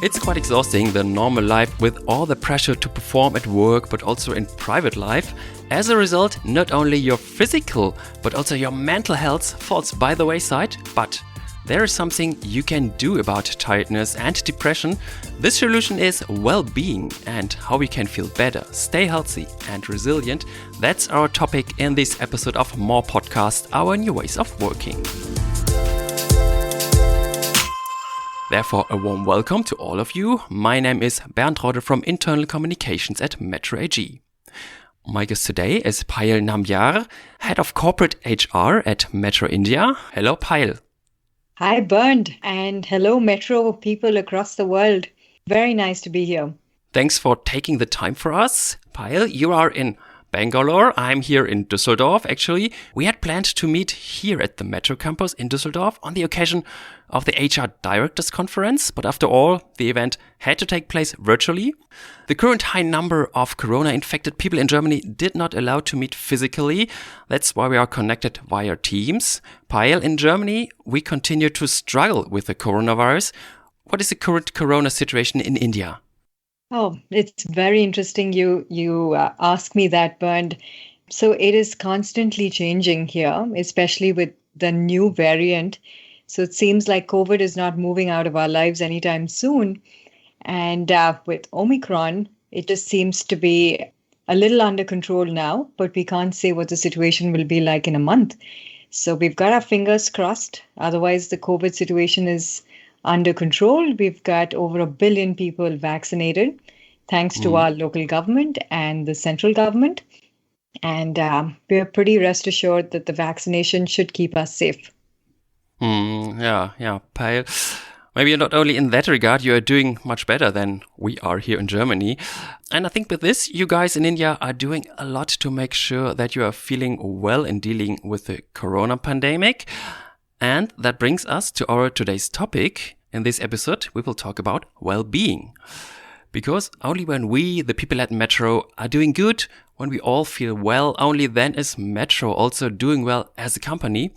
It's quite exhausting, the normal life with all the pressure to perform at work but also in private life. As a result, not only your physical but also your mental health falls by the wayside, but there is something you can do about tiredness and depression. This solution is well-being and how we can feel better, stay healthy and resilient. That's our topic in this episode of More Podcast, Our New Ways of Working. Therefore, a warm welcome to all of you. My name is Bernd Rode from Internal Communications at Metro AG. My guest today is Payal Nambiar, Head of Corporate HR at Metro India. Hello, Payal. Hi, Bernd, and hello, Metro people across the world. Very nice to be here. Thanks for taking the time for us. Payal, you are in Bangalore. I'm here in Düsseldorf, actually. We had planned to meet here at the Metro campus in Düsseldorf on the occasion of the HR Directors Conference, but after all, the event had to take place virtually. The current high number of corona-infected people in Germany did not allow to meet physically. That's why we are connected via Teams. Payal, in Germany, we continue to struggle with the coronavirus. What is the current corona situation in India? Oh, it's very interesting you ask me that, Bernd. So it is constantly changing here, especially with the new variant. So it seems like COVID is not moving out of our lives anytime soon. And with Omicron, it just seems to be a little under control now, but we can't say what the situation will be like in a month. So we've got our fingers crossed. Otherwise, the COVID situation is under control. We've got over 1 billion people vaccinated, thanks to our local government and the central government. And we're pretty rest assured that the vaccination should keep us safe. Yeah, Payal. Maybe not only in that regard, you are doing much better than we are here in Germany. And I think with this, you guys in India are doing a lot to make sure that you are feeling well in dealing with the corona pandemic. And that brings us to our today's topic. In this episode, we will talk about well-being. Because only when we, the people at Metro, are doing good, when we all feel well, only then is Metro also doing well as a company.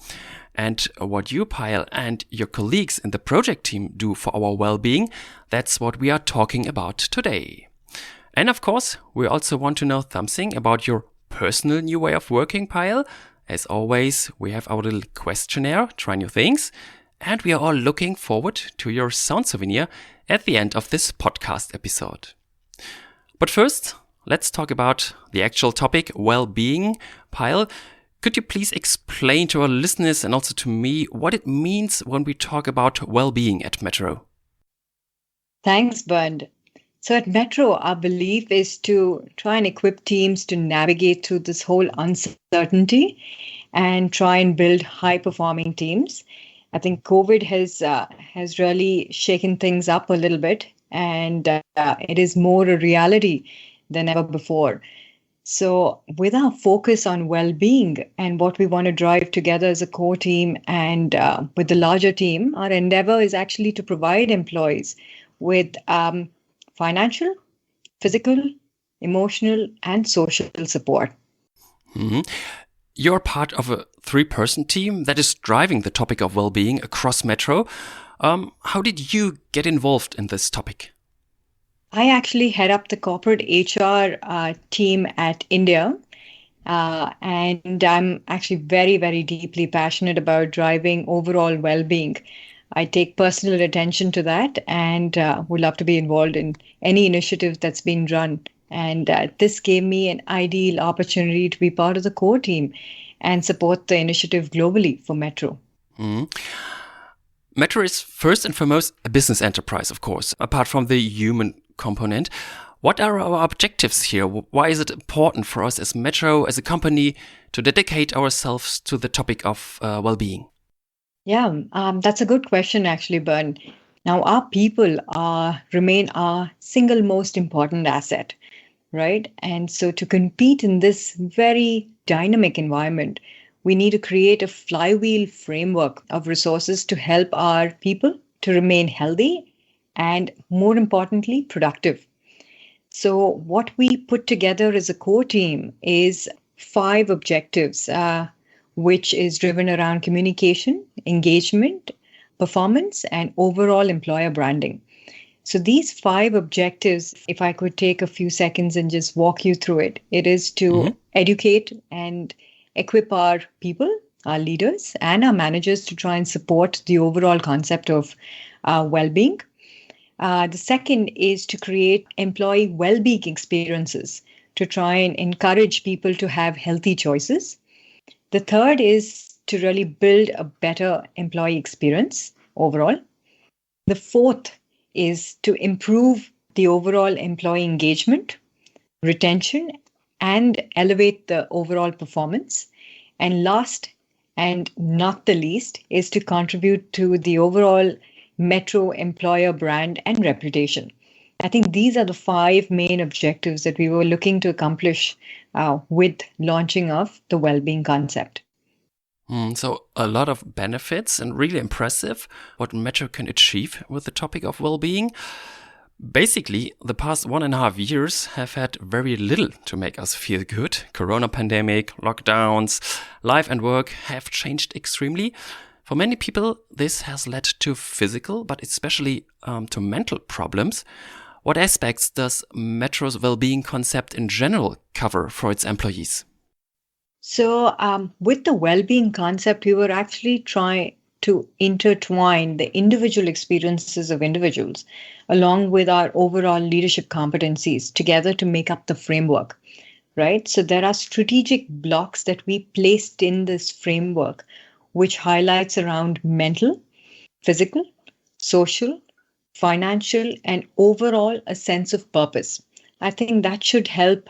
And what you, Payal, and your colleagues in the project team do for our well-being, that's what we are talking about today. And of course, we also want to know something about your personal new way of working, Payal. As always, we have our little questionnaire, Try New Things, and we are all looking forward to your sound souvenir at the end of this podcast episode. But first, let's talk about the actual topic, well-being. Payal, could you please explain to our listeners and also to me what it means when we talk about well-being at Metro? Thanks, Bernd. So at Metro, our belief is to try and equip teams to navigate through this whole uncertainty and try and build high-performing teams. I think COVID has really shaken things up a little bit, and it is more a reality than ever before. So with our focus on well-being and what we want to drive together as a core team and with the larger team, our endeavor is actually to provide employees with financial, physical, emotional, and social support. Mm-hmm. You're part of a 3-person team that is driving the topic of well-being across Metro. How did you get involved in this topic? I actually head up the corporate HR team at India. And I'm actually very, very deeply passionate about driving overall well-being. I take personal attention to that and would love to be involved in any initiative that's being run. And this gave me an ideal opportunity to be part of the core team and support the initiative globally for Metro. Mm-hmm. Metro is first and foremost a business enterprise, of course, apart from the human component. What are our objectives here? Why is it important for us as Metro, as a company, to dedicate ourselves to the topic of well-being? Yeah, that's a good question, actually, Bernd. Now, our people remain our single most important asset, right? And so to compete in this very dynamic environment, we need to create a flywheel framework of resources to help our people to remain healthy and, more importantly, productive. So what we put together as a core team is 5 objectives, which is driven around communication, engagement, performance, and overall employer branding. So these 5 objectives, if I could take a few seconds and just walk you through it, it is to Hmm. educate and equip our people, our leaders, and our managers to try and support the overall concept of well-being. The second is to create employee well-being experiences to try and encourage people to have healthy choices. The third is to really build a better employee experience overall. The fourth is to improve the overall employee engagement, retention, and elevate the overall performance. And last and not the least is to contribute to the overall Metro employer brand and reputation. I think these are the 5 main objectives that we were looking to accomplish with launching of the well-being concept. So a lot of benefits and really impressive what Metro can achieve with the topic of well-being. Basically, the past 1.5 years have had very little to make us feel good. Corona pandemic, lockdowns, life and work have changed extremely. For many people, this has led to physical, but especially to mental problems. What aspects does Metro's well-being concept in general cover for its employees? So, with the well-being concept, we were actually trying to intertwine the individual experiences of individuals along with our overall leadership competencies together to make up the framework, right? So, there are strategic blocks that we placed in this framework, which highlights around mental, physical, social, financial, and overall a sense of purpose. I think that should help,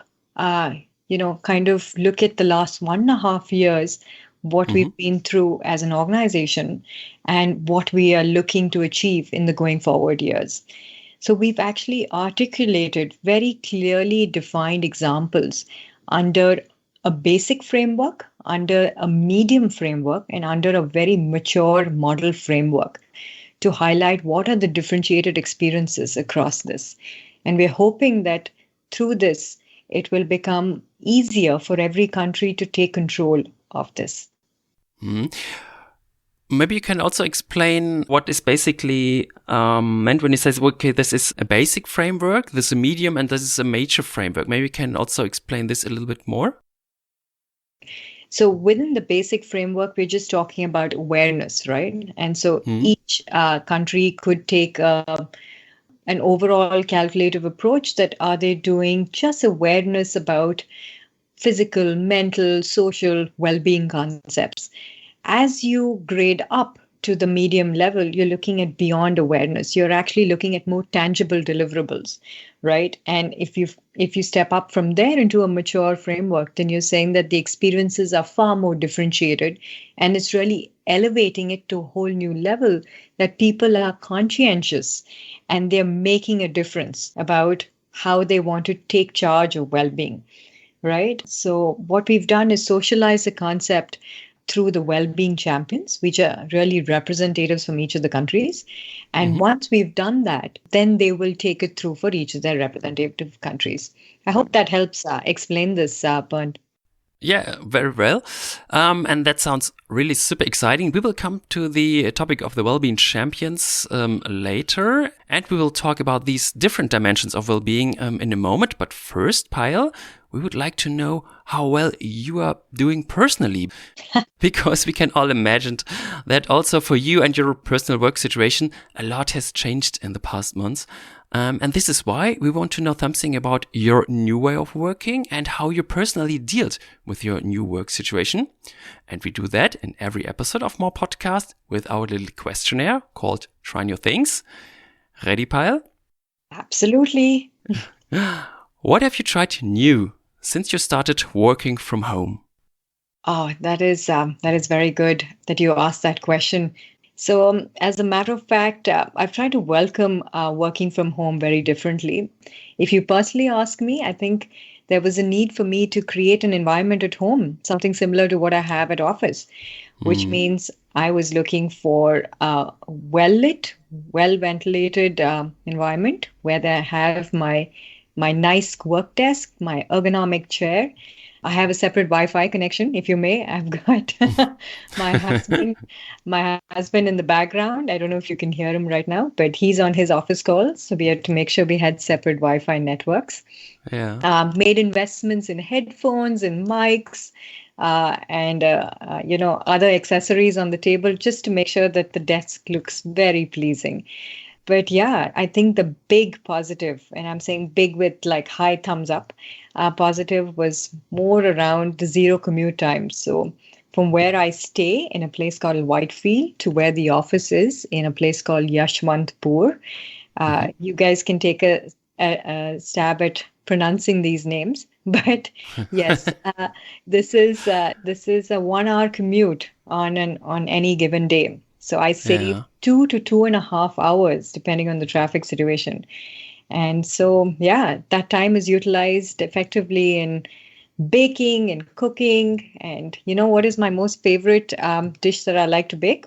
kind of look at the last 1.5 years, what Hmm. we've been through as an organization and what we are looking to achieve in the going forward years. So we've actually articulated very clearly defined examples under a basic framework, under a medium framework, and under a very mature model framework to highlight what are the differentiated experiences across this. And we're hoping that through this, it will become easier for every country to take control of this. Hmm. Maybe you can also explain what is basically meant when it says, okay, this is a basic framework, this is a medium, and this is a major framework. Maybe you can also explain this a little bit more. So within the basic framework, we're just talking about awareness, right? And so Hmm. each country could take an overall calculative approach that are they doing just awareness about physical, mental, social well-being concepts. As you grade up to the medium level, you're looking at beyond awareness. You're actually looking at more tangible deliverables, right? And if you step up from there into a mature framework, then you're saying that the experiences are far more differentiated, and it's really elevating it to a whole new level that people are conscientious and they're making a difference about how they want to take charge of well-being, right? So what we've done is socialize the concept through the well-being champions, which are really representatives from each of the countries. And Hmm. once we've done that, then they will take it through for each of their representative countries. I hope that helps explain this, Bernd. Yeah, very well. And that sounds really super exciting. We will come to the topic of the well-being champions later, and we will talk about these different dimensions of well-being in a moment. But first, Payal, we would like to know how well you are doing personally, because we can all imagine that also for you and your personal work situation, a lot has changed in the past months. And this is why we want to know something about your new way of working and how you personally dealt with your new work situation. And we do that in every episode of More Podcast with our little questionnaire called Try New Things. Ready, Payal? Absolutely. What have you tried new since you started working from home? Oh, that is very good that you asked that question. So, as a matter of fact, I've tried to welcome working from home very differently. If you personally ask me, I think there was a need for me to create an environment at home, something similar to what I have at office, which Hmm. means I was looking for a well lit, well ventilated environment where I have my nice work desk, my ergonomic chair, I have a separate Wi-Fi connection, if you may. I've got my husband, my husband in the background. I don't know if you can hear him right now, but he's on his office calls. So we had to make sure we had separate Wi-Fi networks. Yeah. Made investments in headphones and mics, and other accessories on the table just to make sure that the desk looks very pleasing. But yeah, I think the big positive, and I'm saying big with like high thumbs up, positive was more around the zero commute time. So from where I stay in a place called Whitefield to where the office is in a place called Yashwantpur, you guys can take a stab at pronouncing these names. But yes, this is a 1 hour commute on any given day. So I save Yeah. 2 to 2.5 hours depending on the traffic situation. And so, yeah, that time is utilized effectively in baking and cooking. And you know what is my most favorite dish that I like to bake?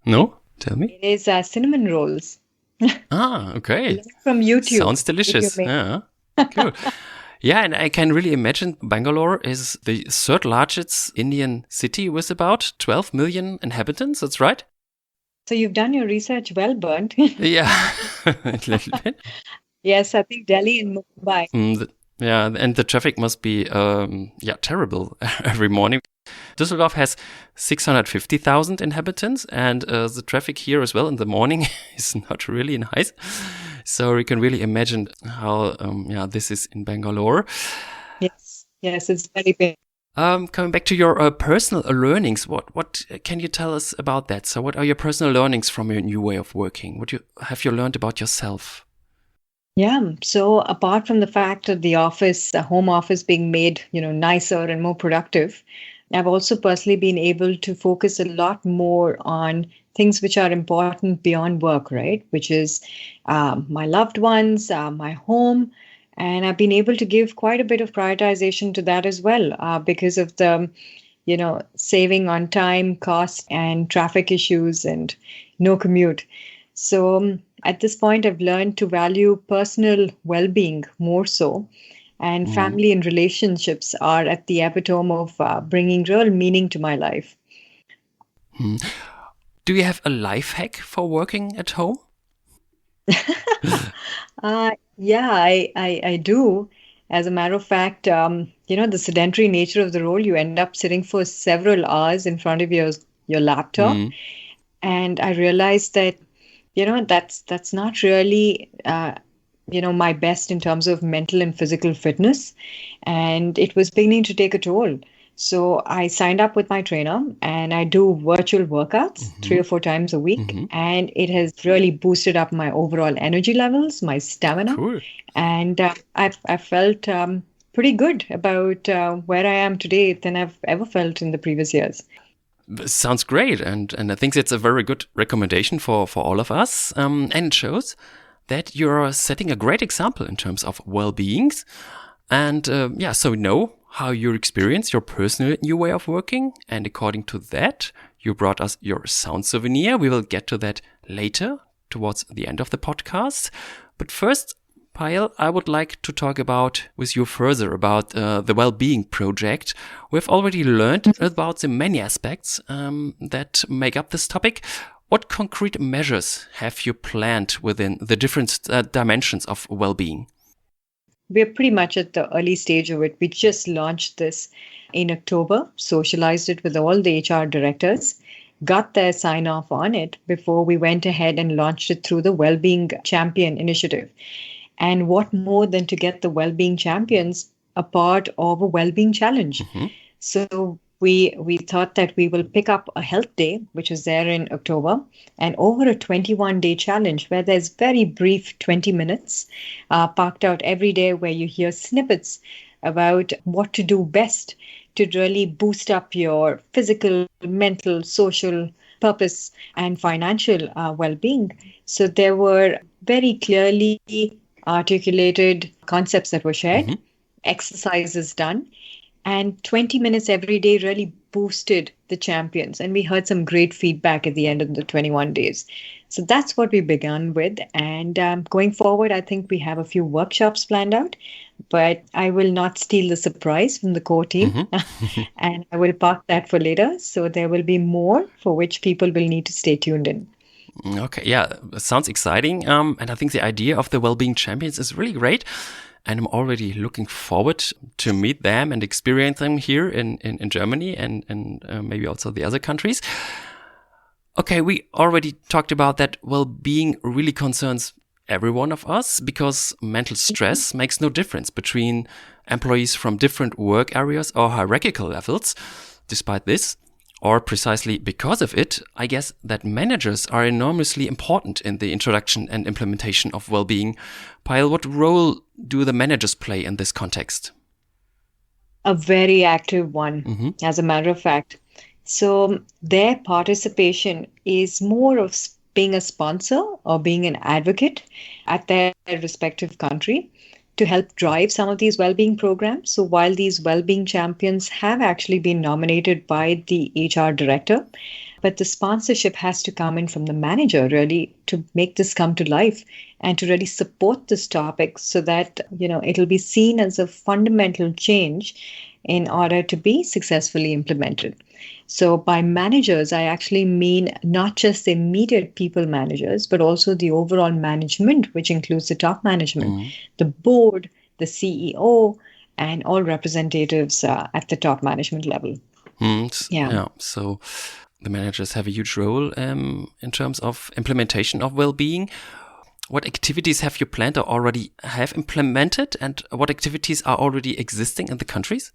No? Tell me. It is cinnamon rolls. Okay. Learn from YouTube, Sounds if you delicious. may. Yeah. Cool. Yeah, and I can really imagine Bangalore is the third largest Indian city with about 12 million inhabitants. That's right? So you've done your research well, Bernd. Yeah, a little bit. Yes, I think Delhi and Mumbai. Yeah, and the traffic must be terrible every morning. Düsseldorf has 650,000 inhabitants, and the traffic here as well in the morning is not really nice. So you can really imagine how this is in Bangalore. Yes, yes, it's very big. Coming back to your personal learnings, what can you tell us about that? So, what are your personal learnings from your new way of working? What have you learned about yourself? Yeah. So apart from the fact of the office, the home office being made, nicer and more productive, I've also personally been able to focus a lot more on things which are important beyond work, right? Which is my loved ones, my home. And I've been able to give quite a bit of prioritization to that as well because of the, saving on time, cost, and traffic issues and no commute. So at this point, I've learned to value personal well being more so. And family and relationships are at the epitome of bringing real meaning to my life. Do you have a life hack for working at home? Yeah, I do. As a matter of fact, the sedentary nature of the role, you end up sitting for several hours in front of your laptop. Mm. And I realized that, that's not really, my best in terms of mental and physical fitness. And it was beginning to take a toll. So I signed up with my trainer and I do virtual workouts 3 or 4 times a week. And it has really boosted up my overall energy levels, my stamina. Cool. And I felt pretty good about where I am today than I've ever felt in the previous years. Sounds great. And I think it's a very good recommendation for all of us. And it shows that you're setting a great example in terms of well-being. And so we know how you experience your personal new way of working. And according to that, you brought us your sound souvenir. We will get to that later towards the end of the podcast. But first, Payal, I would like to talk with you further about the well-being project. We've already learned about the many aspects that make up this topic. What concrete measures have you planned within the different dimensions of well-being? We're pretty much at the early stage of it. We just launched this in October, socialized it with all the HR directors, got their sign off on it before we went ahead and launched it through the Wellbeing Champion Initiative. And what more than to get the Wellbeing Champions a part of a Wellbeing Challenge? So we thought that we will pick up a health day, which was there in October, and over a 21-day challenge where there's very brief 20 minutes parked out every day where you hear snippets about what to do best to really boost up your physical, mental, social purpose and financial well-being. So there were very clearly articulated concepts that were shared, exercises done, and 20 minutes every day really boosted the champions. And we heard some great feedback at the end of the 21 days. So that's what we began with. And going forward, I think we have a few workshops planned out, but I will not steal the surprise from the core team. And I will park that for later. So there will be more for which people will need to stay tuned in. Okay, yeah, sounds exciting. And I think the idea of the Wellbeing Champions is really great. And I'm already looking forward to meet them and experience them here in Germany and maybe also the other countries. Okay, we already talked about that well-being really concerns every one of us because mental stress makes no difference between employees from different work areas or hierarchical levels. Despite this, or precisely because of it, I guess that managers are enormously important in the introduction and implementation of well-being. Payal, what role do the managers play in this context? A very active one, as a matter of fact. So their participation is more of being a sponsor or being an advocate at their respective country to help drive some of these well-being programs. So while these well-being champions have actually been nominated by the HR director, but the sponsorship has to come in from the manager really to make this come to life and to really support this topic so that, it'll be seen as a fundamental change in order to be successfully implemented. So by managers, I actually mean not just the immediate people managers, but also the overall management, which includes the top management, the board, the CEO, and all representatives at the top management level. Yeah. So the managers have a huge role in terms of implementation of well-being. What activities have you planned or already have implemented, and what activities are already existing in the countries?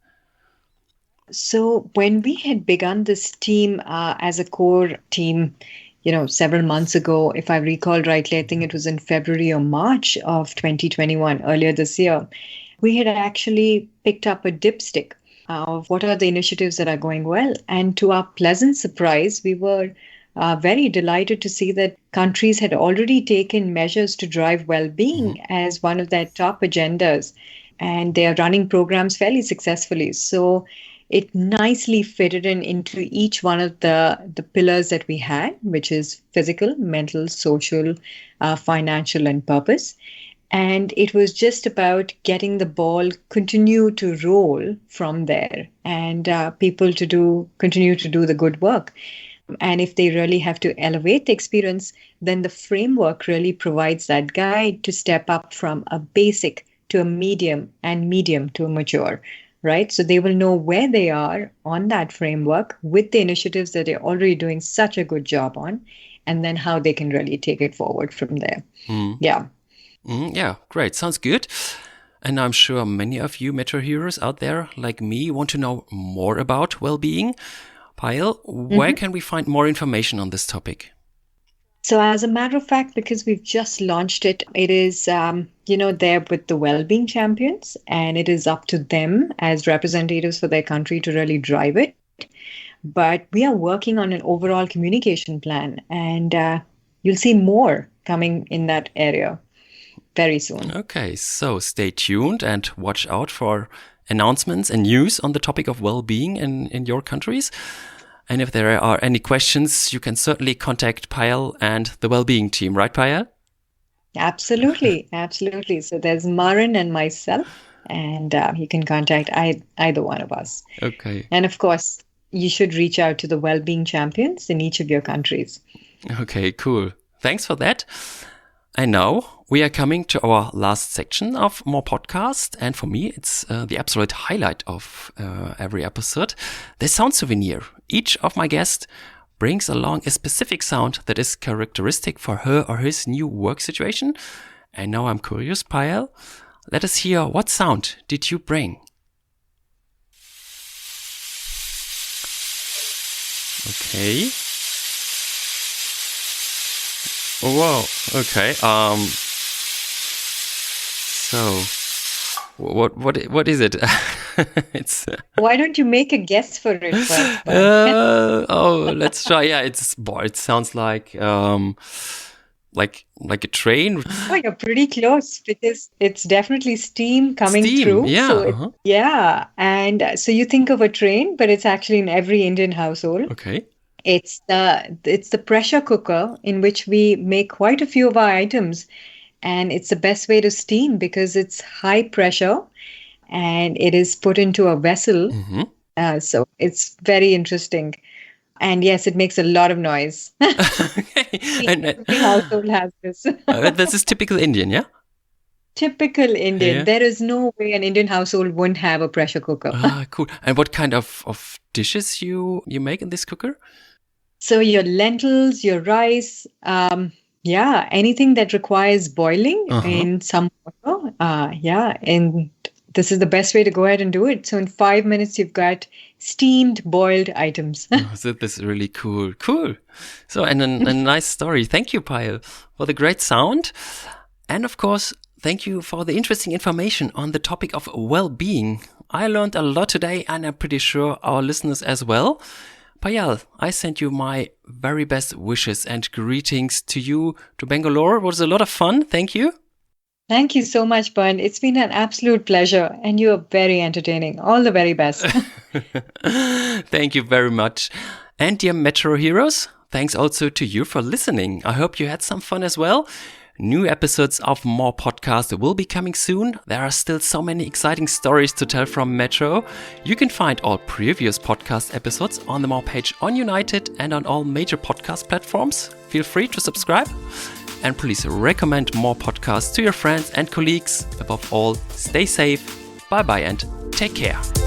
So when we had begun this team as a core team, several months ago, if I recall rightly, I think it was in February or March of 2021, earlier this year, we had actually picked up a dipstick of what are the initiatives that are going well. And to our pleasant surprise, we were very delighted to see that countries had already taken measures to drive well-being as one of their top agendas. And they are running programs fairly successfully. So it nicely fitted into each one of the pillars that we had, which is physical, mental, social, financial, and purpose. And it was just about getting the ball continue to roll from there and people to continue to do the good work. And if they really have to elevate the experience, then the framework really provides that guide to step up from a basic to a medium and medium to a mature. Right? So they will know where they are on that framework with the initiatives that they're already doing such a good job on, and then how they can really take it forward from there. Yeah, great. Sounds good. And I'm sure many of you Metro heroes out there, like me, want to know more about well-being. Payal, where can we find more information on this topic? So as a matter of fact, because we've just launched it, it is, there with the Wellbeing Champions, and it is up to them as representatives for their country to really drive it. But we are working on an overall communication plan, and you'll see more coming in that area very soon. Okay, so stay tuned and watch out for announcements and news on the topic of well-being in your countries. And if there are any questions, you can certainly contact Payal and the Wellbeing team, right, Payal? Absolutely, absolutely. So there's Marin and myself, and you can contact either one of us. Okay. And of course, you should reach out to the Wellbeing Champions in each of your countries. Okay, cool. Thanks for that. And now we are coming to our last section of More Podcast. And for me, it's the absolute highlight of every episode, the sound souvenir. Each of my guests brings along a specific sound that is characteristic for her or his new work situation. And now I'm curious, Payal, let us hear, what sound did you bring? Okay. Oh, wow. Okay. So, what is it? It's. Why don't you make a guess for it first? Let's try. Yeah, it sounds like like a train? Oh, you're pretty close because it's definitely steam coming Steam, through. yeah. So yeah, and so you think of a train, but it's actually in every Indian household. Okay. It's the pressure cooker in which we make quite a few of our items, and it's the best way to steam because it's high pressure and it is put into a vessel. Hmm. So it's very interesting. And yes, it makes a lot of noise. Okay. And Every household has this. this is typical Indian, yeah? Typical Indian. Yeah. There is no way an Indian household wouldn't have a pressure cooker. Ah, cool. And what kind of dishes you make in this cooker? So your lentils, your rice, yeah, anything that requires boiling Uh-huh. in some water, yeah, and this is the best way to go ahead and do it. So in 5 minutes, you've got steamed, boiled items. Oh, so this is really cool. Cool. So, and a nice story. Thank you, Payal, for the great sound. And of course, thank you for the interesting information on the topic of well-being. I learned a lot today, and I'm pretty sure our listeners as well. Payal, I send you my very best wishes and greetings to you, to Bangalore. It was a lot of fun. Thank you. Thank you so much, Bun. It's been an absolute pleasure, and you are very entertaining. All the very best. Thank you very much. And dear Metro Heroes, thanks also to you for listening. I hope you had some fun as well. New episodes of more podcasts will be coming soon. There are still so many exciting stories to tell from Metro. You can find all previous podcast episodes on the More page on United and on all major podcast platforms. Feel free to subscribe. And please recommend more podcasts to your friends and colleagues. Above all, stay safe. Bye bye and take care.